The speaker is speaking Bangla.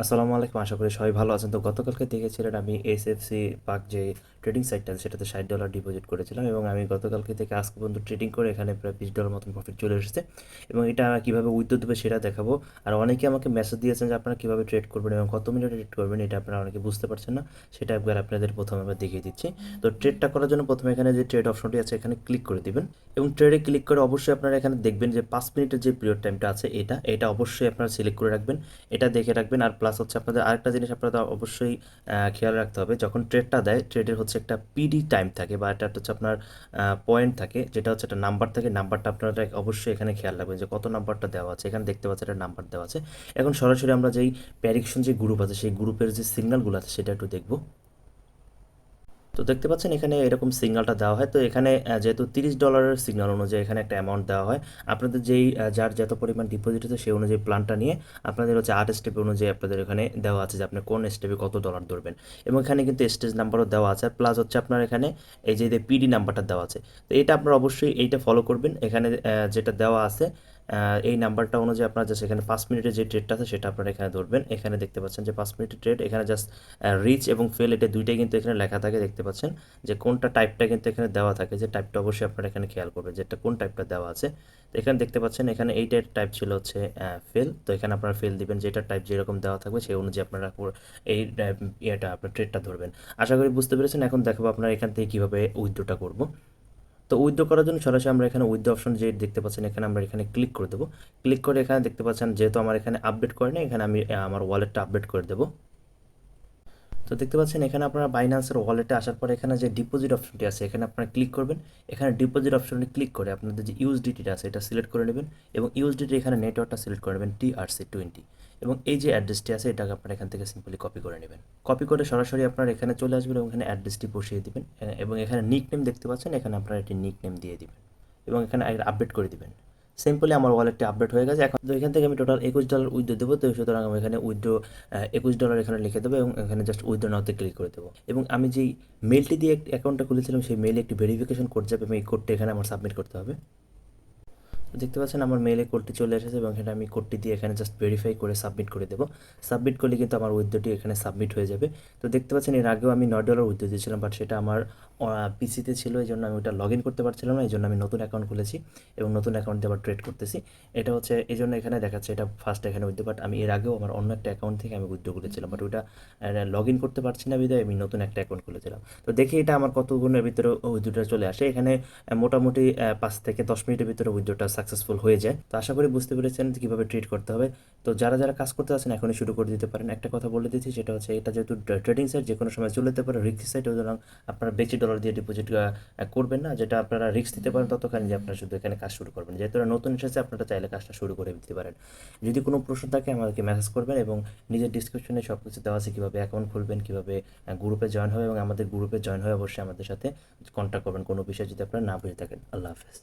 আসসালামু আলাইকুম, আশা করি সবাই ভালো আছেন। তো গতকালকে দেখেছিলেন আমি এসএফসি পাক যে ট্রেডিং সাইটটা আছে সেটাতে $60 ডিপোজিট করেছিলাম এবং আমি গতকালকে থেকে আজকে পর্যন্ত ট্রেডিং করে এখানে প্রায় $20 মতন প্রফিট চলে এসেছে এবং এটা কীভাবে উইথড্র দেবে সেটা দেখাবো। আর অনেকে আমাকে মেসেজ দিয়েছেন যে আপনারা কীভাবে ট্রেড করবেন এবং কত মিনিটে ট্রেড করবেন, এটা আপনারা অনেকে বুঝতে পারছেন না। সেটা একবার আপনাদের প্রথমে আবার দেখিয়ে দিচ্ছি। তো ট্রেডটা করার জন্য প্রথমে এখানে যে ট্রেড অপশনটি আছে এখানে ক্লিক করে দিবেন এবং ট্রেডে ক্লিক করে অবশ্যই আপনারা এখানে দেখবেন যে 5 মিনিটের যে পিরিয়ড টাইমটা আছে এটা অবশ্যই আপনারা সিলেক্ট করে রাখবেন, এটা দেখে রাখবেন। আর প্লাস হচ্ছে আপনাদের আরেকটা জিনিস আপনাদের অবশ্যই খেয়াল রাখতে হবে, যখন ট্রেডটা দেয় ট্রেডের হচ্ছে একটা পিডি টাইম থাকে বা এটা হচ্ছে আপনার পয়েন্ট থাকে, যেটা হচ্ছে একটা নাম্বার থাকে। নাম্বারটা আপনারা অবশ্যই এখানে খেয়াল রাখবেন যে কত নাম্বারটা দেওয়া আছে। এখানে দেখতে পাচ্ছেন একটা নাম্বার দেওয়া আছে। এখন সরাসরি আমরা যেই প্যারিকশন যে গ্রুপ আছে সেই গ্রুপের যে সিগন্যালগুলো আছে সেটা একটু দেখব। তো দেখতে পাচ্ছেন এখানে এরকম সিগন্যালটা দেওয়া হয়। তো এখানে যেহেতু $30 সিগন্যাল অনুযায়ী এখানে একটা অ্যামাউন্ট দেওয়া হয়। আপনাদের যেই যার যত পরিমাণ ডিপোজিট আছে সেই অনুযায়ী প্ল্যানটা নিয়ে আপনাদের হচ্ছে 8 স্টেপ অনুযায়ী আপনাদের এখানে দেওয়া আছে যে আপনি কোন স্টেপে কত ডলার ধরবেন এবং এখানে কিন্তু স্টেজ নাম্বারও দেওয়া আছে। আর প্লাস হচ্ছে আপনার এখানে এই যে পিডি নাম্বারটা দেওয়া আছে। তো এটা আপনারা অবশ্যই এইটা ফলো করবেন। এখানে যেটা দেওয়া আছে এই নাম্বারটা অনুযায়ী আপনারা জাস্ট এখানে 5 মিনিটের যে ট্রেডটা আছে সেটা আপনারা এখানে ধরবেন। এখানে দেখতে পাচ্ছেন যে 5 মিনিটের ট্রেড, এখানে জাস্ট রিচ এবং ফেল এটা দুইটাই কিন্তু এখানে লেখা থাকে। দেখতে পাচ্ছেন যে কোনটা টাইপটা কিন্তু এখানে দেওয়া থাকে, যে টাইপটা অবশ্যই আপনারা এখানে খেয়াল করবেন যেটা কোন টাইপটা দেওয়া আছে। তো এখানে দেখতে পাচ্ছেন এখানে এইটার টাইপ ছিল হচ্ছে ফেল। তো এখানে আপনারা ফেল দিবেন, যেটা টাইপ যেরকম দেওয়া থাকবে সেই অনুযায়ী আপনারা এই ইয়েটা আপনার ট্রেডটা ধরবেন। আশা করি বুঝতে পেরেছেন। এখন দেখাবো আপনারা এখান থেকে কীভাবে উইথড্রটা করব। তো উইথড্র করার জন্য সরাসরি আমরা এখানে উইথড্র অপশন যে দেখতে পাচ্ছেন এখানে আমরা এখানে ক্লিক করে দেবো। ক্লিক করে এখানে দেখতে পাচ্ছেন যেহেতু আমার এখানে আপডেট করে না, এখানে আমি আমার ওয়ালেটটা আপডেট করে দেবো। তো দেখতে পাচ্ছেন এখানে আপনারা বাইন্যান্সের ওয়ালেটে আসার পরে এখানে যে ডিপোজিট অপশনটি আছে এখানে আপনারা ক্লিক করবেন। এখানে ডিপোজিট অপশনে ক্লিক করে আপনাদের যে ইউএসডিটিটা আছে এটা সিলেক্ট করে নেবেন এবং ইউএসডিটি এখানে নেটওয়ার্কটা সিলেক্ট করে নেবেন TRC20 এবং এই যে অ্যাড্রেসটি আছে এটাকে আপনারা এখান থেকে সিম্পলি কপি করে নেবেন। কপি করে সরাসরি আপনারা এখানে চলে আসবেন এবং এখানে অ্যাড্রেসটি বসিয়ে দিবেন এবং এখানে নিক নেম দেখতে পাচ্ছেন, এখানে আপনারা এটি নিক নেম দিয়ে দিবেন এবং এখানে আপডেট করে দিবেন। সিম্পলি আমার ওয়ালেটটি আপডেট হয়ে গেছে। এখন তো এখান থেকে আমি টোটাল $21 উইথড্র দেবো। তো সুতরাং আমি এখানে উইথড্র $21 এখানে লিখে দেবো এবং এখানে জাস্ট উইথড্র নাওতে ক্লিক করে দেবো এবং আমি যেই মেলটি দিয়ে অ্যাকাউন্টটা খুলেছিলাম সেই মেলে একটি ভেরিফিকেশন কোড যাবে এবং এই কোডটা এখানে আমার সাবমিট করতে হবে। তো দেখতে পাচ্ছেন আমার মেলে কোডটি চলে এসেছে এবং এখানে আমি কোডটি দিয়ে এখানে জাস্ট ভেরিফাই করে সাবমিট করে দেবো। সাবমিট করলে কিন্তু আমার উইথড্রটি এখানে সাবমিট হয়ে যাবে। তো দেখতে পাচ্ছেন এর আগেও আমি $9 উইথড্র দিয়েছিলাম, বাট সেটা আমার পিসিতে ছিল, এই জন্য আমি ওটা লগ ইন করতে পারছিলাম না। এই জন্য আমি নতুন অ্যাকাউন্ট খুলেছি এবং নতুন অ্যাকাউন্ট দিয়ে আবার ট্রেড করতেছি। এটা হচ্ছে এই জন্য এখানে দেখাচ্ছে এটা ফার্স্ট এখানে উইথড্র, বাট আমি এর আগেও আমার অন্য একটা অ্যাকাউন্ট থেকে আমি উইথড্র করেছিলাম, বাট ওটা লগ ইন করতে পারছি না বিধায় আমি নতুন একটা অ্যাকাউন্ট খুলেছিলাম। তো দেখি এটা আমার কতক্ষণের ভিতরে উইথড্রটা চলে আসে। এখানে মোটামুটি 5 থেকে 10 মিনিটের ভিতরে উইথড্রটা সাকসেসফুল হয়ে যায়। তো আশা করি বুঝতে পেরেছেন কীভাবে ট্রিট করতে হবে। তো যারা যারা কাজ করতে আছেন এখনই শুরু করে দিতে পারেন। একটা কথা বলে দিচ্ছি, সেটা হচ্ছে এটা যেহেতু ট্রেডিং সাইট যে কোনো সময় চলে যেতে পারে, রিস্ক সাইট, সুতরাং আপনারা বেশি ডলার দিয়ে ডিপোজিট করবেন না। যেটা আপনারা রিস্ক দিতে পারেন ততখানি যে আপনারা শুধু এখানে কাজ শুরু করবেন। যেহেতু এটা নতুন এসেছে আপনারা চাইলে কাজটা শুরু করে দিতে পারেন। যদি কোনো প্রশ্ন থাকে আমাদেরকে মেসেজ করবেন এবং নিজের ডিসক্রিপশনে সব কিছু দেওয়া আছে, কীভাবে অ্যাকাউন্ট খুলবেন, কীভাবে গ্রুপে জয়েন হবে এবং আমাদের গ্রুপে জয়েন হয়ে অবশ্যই আমাদের সাথে কন্ট্যাক্ট করবেন কোনো বিষয় যদি আপনারা না বুঝে থাকেন। আল্লাহ হাফেজ।